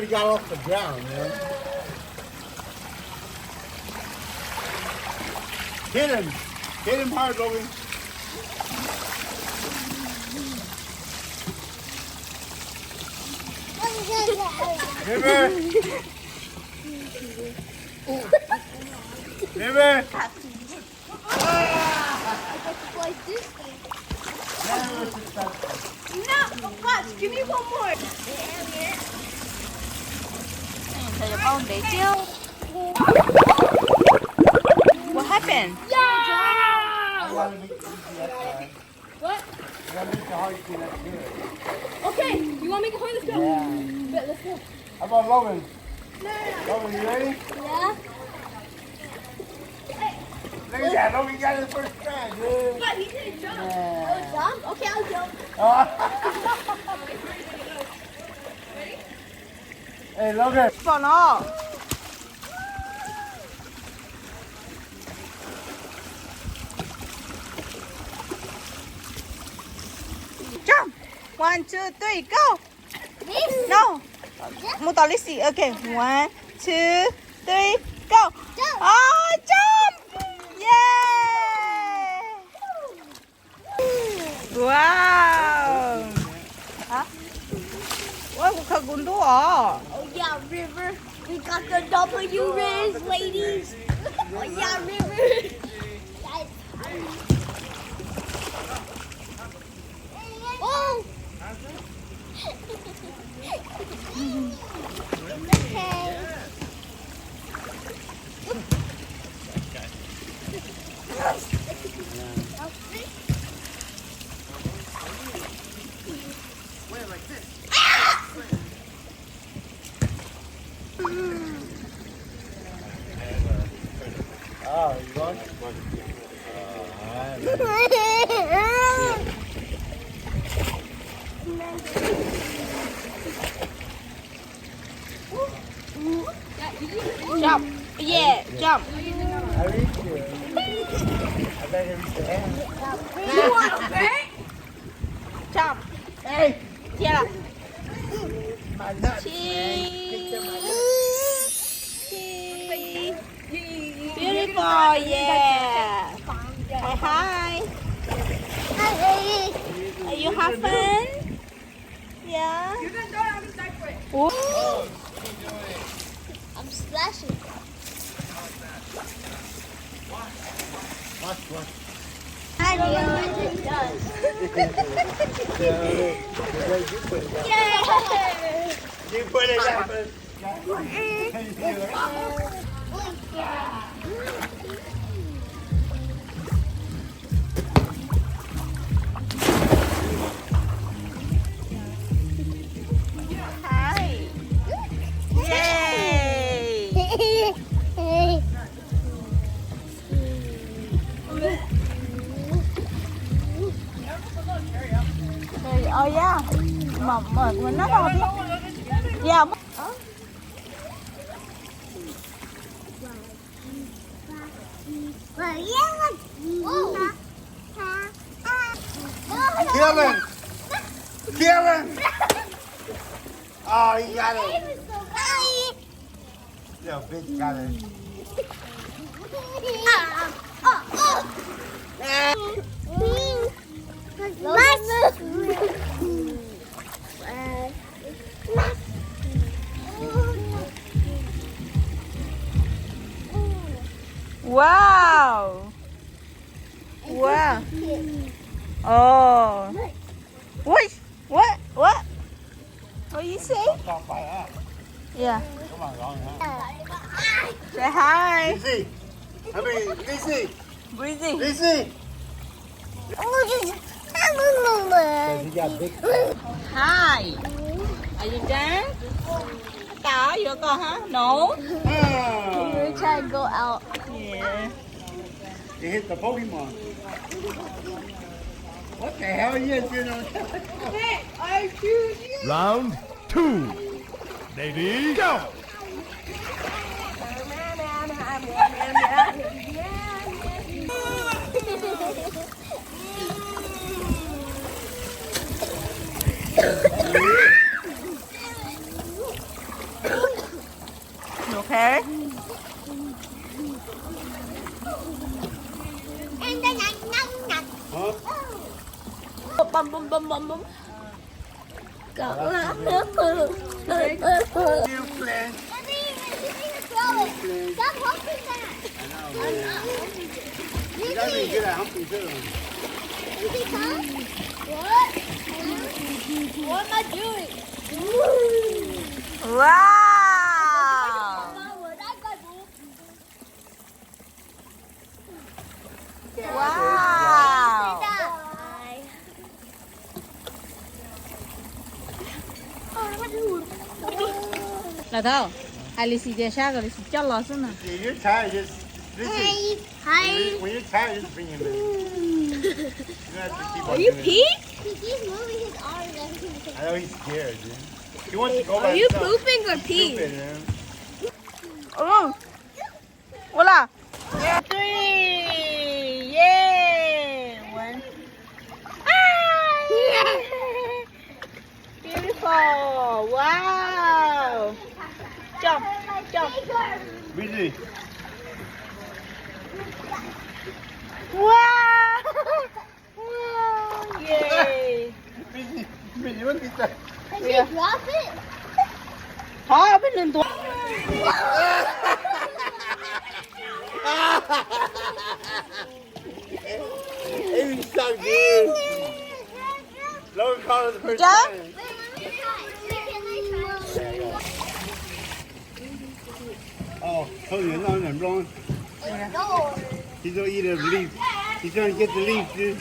already got off the ground, man. Hit him. Hit him hard, Logan. River. River. No, watch. Give me one more. Thầy con để chiêu. What happened? What? You gotta make the hard thing that's good. Okay, you want to make a point? Let's go. Yeah. Bet, let's go. How about Logan? No. Logan, you ready? Yeah. Look at that. Logan got his first try, dude. But he didn't jump. Yeah. Oh, jump? Okay, I'll jump. Hey, Logan. Vào nó. Jump. 1, 2, 3, go. This? No. Motor lisi. Okay. 1, 2, 3, go. Jump. Oh, jump. Yay. Wow. Hả? Ủa, kagundo à? Oh, yeah, River. We got the W raise, ladies. Oh, yeah, River. Guys. Oh. Okay. Oh, you going? Jump. Yeah, jump. I reached you. I bet I reached the hand. You want a bang? Jump. Hey! Yeah. My nuts, man. Cheese. Kick them my nuts. Cheese. Beautiful. Yeah. Hi. Are you have fun? Yeah. You're going to throw it on the side for it. Ooh. I'm splashing. Watch, watch. I know what it does. Yeah. You put it up. Hi. Yay. Oh yeah. Mà nó bò đi. Yeah. Kill him! Kill him! Oh, he got it. Yo, bitch got it. Wow. Wow. Oh. Wait. What? What? What you say? Stop by that. Yeah. Come on, long, huh? Say hi. Lizzie! I mean, Lizzie! Breezy. Lizzie! He got big. Hi. Are you done? Tao you go, huh? No. Ah, We're trying to go out. Yeah. you hit the Pokemon. What the hell are you doing? Hey, I choose you. Round 2. Ready, go! there. And then Huh? bum bum bum bum bum. Go. You plan. Stop humping that. You gotta be good at humping too. What? What am I doing? Wow. Wow. Là đâu? Alice giờ sao rồi cho lò xuống nè. Yeah, you're tired. Just listen. Hi. When you're tired, just bring him in. You don't have to keep on Are you doing it. peeing? He keeps moving his arms every time. I know he's scared, dude. He wants to go by Are you himself. pooping or peeing? Stupid, man. Hola. Yeah, 3. Yeah. 1. Beautiful. Wow. Jump. Jump. Busy. Wow. Wow. Yay. Busy, what is that? Did you drop it? Thôi bên lên tuổi. Amy sucked, dude. Logan called us the first Jump. time. Wait, let me try. Oh, told you, no, I'm wrong. No. He's gonna eat a leaf. He's trying to get the leaf, dude.